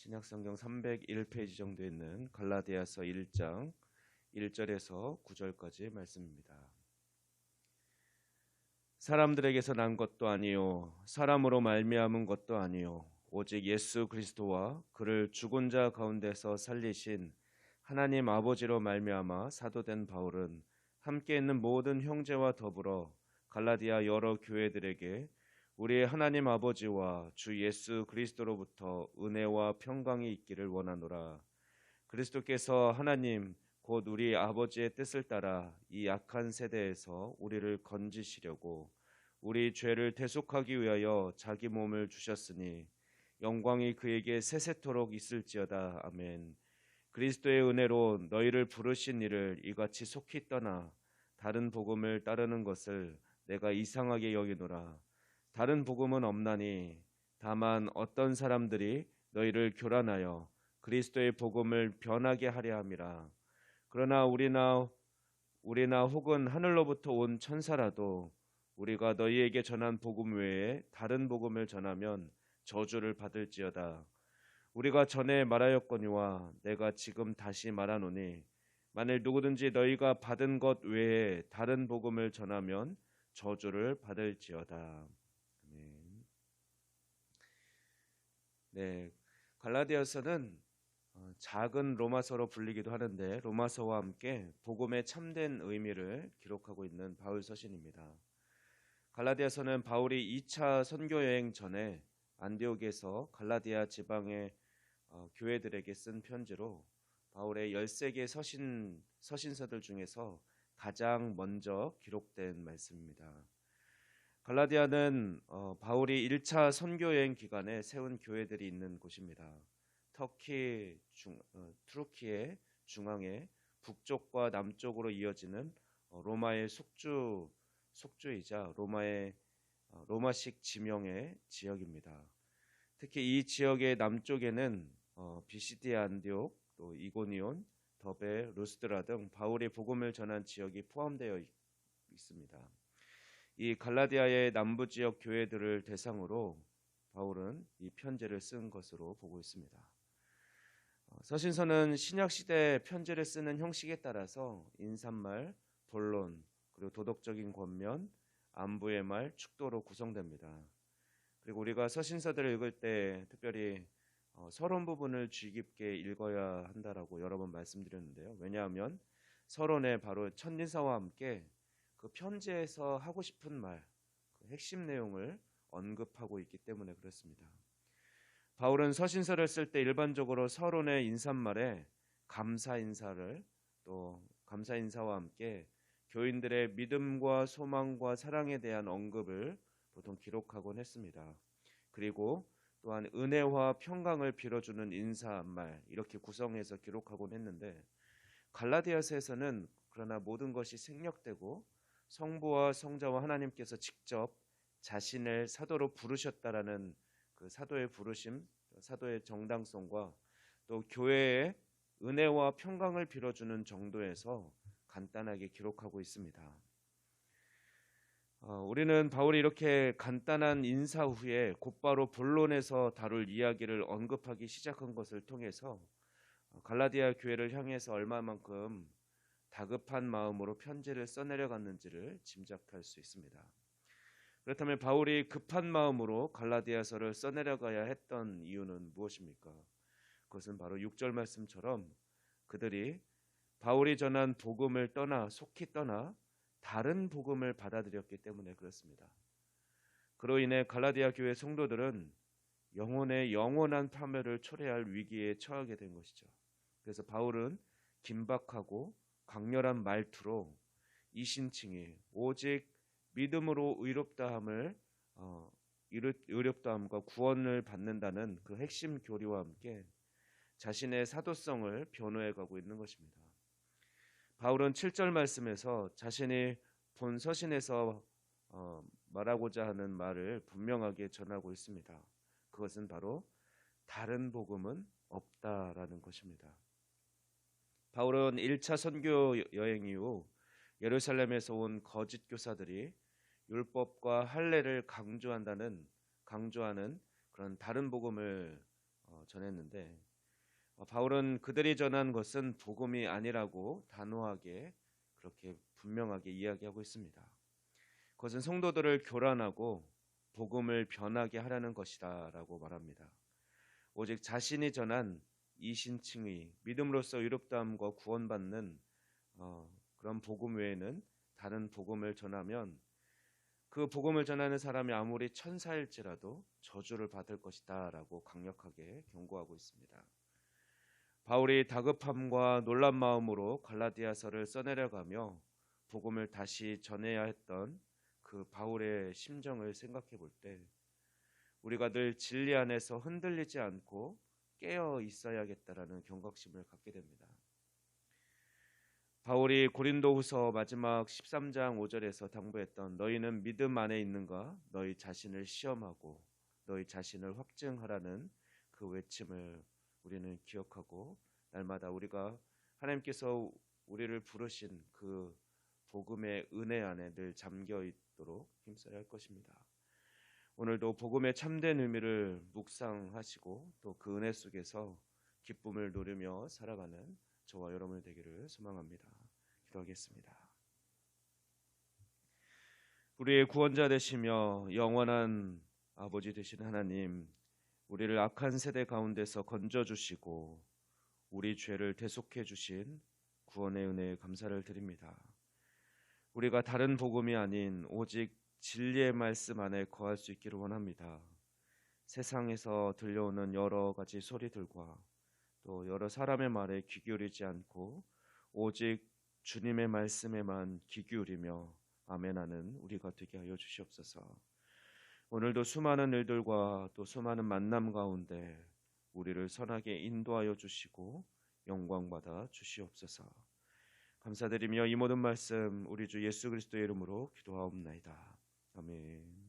신약성경 301페이지 정도 있는 갈라디아서 1장 1절에서 9절까지 말씀입니다. 사람들에게서 난 것도 아니요 사람으로 말미암은 것도 아니요 오직 예수 그리스도와 그를 죽은 자 가운데서 살리신 하나님 아버지로 말미암아 사도된 바울은 함께 있는 모든 형제와 더불어 갈라디아 여러 교회들에게 우리의 하나님 아버지와 주 예수 그리스도로부터 은혜와 평강이 있기를 원하노라. 그리스도께서 하나님 곧 우리 아버지의 뜻을 따라 이 악한 세대에서 우리를 건지시려고 우리 죄를 대속하기 위하여 자기 몸을 주셨으니 영광이 그에게 세세토록 있을지어다. 아멘. 그리스도의 은혜로 너희를 부르신 이를 이같이 속히 떠나 다른 복음을 따르는 것을 내가 이상하게 여기노라. 다른 복음은 없나니 다만 어떤 사람들이 너희를 교란하여 그리스도의 복음을 변하게 하려 함이라. 그러나 우리나 혹은 하늘로부터 온 천사라도 우리가 너희에게 전한 복음 외에 다른 복음을 전하면 저주를 받을지어다. 우리가 전에 말하였거니와 내가 지금 다시 말하노니 만일 누구든지 너희가 받은 것 외에 다른 복음을 전하면 저주를 받을지어다. 네, 갈라디아서는 작은 로마서로 불리기도 하는데 로마서와 함께 복음의 참된 의미를 기록하고 있는 바울 서신입니다. 갈라디아서는 바울이 2차 선교 여행 전에 안디옥에서 갈라디아 지방의 교회들에게 쓴 편지로 바울의 13개 서신서들 중에서 가장 먼저 기록된 말씀입니다. 갈라디아는 바울이 1차 선교 여행 기간에 세운 교회들이 있는 곳입니다. 투르키의 중앙에 북쪽과 남쪽으로 이어지는 로마의 속주이자 로마식 지명의 지역입니다. 특히 이 지역의 남쪽에는 비시디아 안디옥, 또 이고니온, 더베, 루스드라 등 바울이 복음을 전한 지역이 포함되어 있습니다. 이 갈라디아의 남부 지역 교회들을 대상으로 바울은 이 편지를 쓴 것으로 보고 있습니다. 서신서는 신약 시대 편지를 쓰는 형식에 따라서 인사말, 본론, 그리고 도덕적인 권면, 안부의 말, 축도로 구성됩니다. 그리고 우리가 서신서들을 읽을 때 특별히 서론 부분을 주의 깊게 읽어야 한다라고 여러 번 말씀드렸는데요. 왜냐하면 서론에 바로 첫인사와 함께 그 편지에서 하고 싶은 말, 그 핵심 내용을 언급하고 있기 때문에 그렇습니다. 바울은 서신서를 쓸 때 일반적으로 서론의 인사말에 감사 인사와 함께 교인들의 믿음과 소망과 사랑에 대한 언급을 보통 기록하곤 했습니다. 그리고 또한 은혜와 평강을 빌어주는 인사말 이렇게 구성해서 기록하곤 했는데 갈라디아서에서는 그러나 모든 것이 생략되고 성부와 성자와 하나님께서 직접 자신을 사도로 부르셨다라는 그 사도의 부르심, 사도의 정당성과 또 교회의 은혜와 평강을 빌어주는 정도에서 간단하게 기록하고 있습니다. 우리는 바울이 이렇게 간단한 인사 후에 곧바로 본론에서 다룰 이야기를 언급하기 시작한 것을 통해서 갈라디아 교회를 향해서 얼마만큼 다급한 마음으로 편지를 써내려갔는지를 짐작할 수 있습니다. 그렇다면 바울이 급한 마음으로 갈라디아서를 써내려가야 했던 이유는 무엇입니까? 그것은 바로 6절 말씀처럼 그들이 바울이 전한 복음을 속히 떠나 다른 복음을 받아들였기 때문에 그렇습니다. 그로 인해 갈라디아 교회 성도들은 영혼의 영원한 파멸을 초래할 위기에 처하게 된 것이죠. 그래서 바울은 긴박하고 강렬한 말투로 이신칭이 오직 믿음으로 의롭다함과 구원을 받는다는 그 핵심 교리와 함께 자신의 사도성을 변호해 가고 있는 것입니다. 바울은 7절 말씀에서 자신이 본 서신에서 말하고자 하는 말을 분명하게 전하고 있습니다. 그것은 바로 다른 복음은 없다라는 것입니다. 바울은 1차 선교 여행 이후 예루살렘에서 온 거짓 교사들이 율법과 할례를 강조하는 그런 다른 복음을 전했는데 바울은 그들이 전한 것은 복음이 아니라고 단호하게 그렇게 분명하게 이야기하고 있습니다. 그것은 성도들을 교란하고 복음을 변하게 하려는 것이다라고 말합니다. 오직 자신이 전한 이신칭의, 믿음으로써 의롭다함과 구원받는 그런 복음 외에는 다른 복음을 전하면 그 복음을 전하는 사람이 아무리 천사일지라도 저주를 받을 것이다라고 강력하게 경고하고 있습니다. 바울이 다급함과 놀란 마음으로 갈라디아서를 써내려가며 복음을 다시 전해야 했던 그 바울의 심정을 생각해 볼 때 우리가 늘 진리 안에서 흔들리지 않고 깨어 있어야겠다라는 경각심을 갖게 됩니다. 바울이 고린도후서 마지막 13장 5절에서 당부했던 너희는 믿음 안에 있는가? 너희 자신을 시험하고 너희 자신을 확증하라는 그 외침을 우리는 기억하고 날마다 우리가 하나님께서 우리를 부르신 그 복음의 은혜 안에 늘 잠겨 있도록 힘써야 할 것입니다. 오늘도 복음의 참된 의미를 묵상하시고 또 그 은혜 속에서 기쁨을 누리며 살아가는 저와 여러분이 되기를 소망합니다. 기도하겠습니다. 우리의 구원자 되시며 영원한 아버지 되신 하나님, 우리를 악한 세대 가운데서 건져주시고 우리 죄를 대속해 주신 구원의 은혜에 감사를 드립니다. 우리가 다른 복음이 아닌 오직 진리의 말씀 안에 거할 수 있기를 원합니다. 세상에서 들려오는 여러 가지 소리들과 또 여러 사람의 말에 귀 기울이지 않고 오직 주님의 말씀에만 귀 기울이며 아멘하는 우리가 되게 하여 주시옵소서. 오늘도 수많은 일들과 또 수많은 만남 가운데 우리를 선하게 인도하여 주시고 영광받아 주시옵소서. 감사드리며 이 모든 말씀 우리 주 예수 그리스도의 이름으로 기도하옵나이다. 아멘.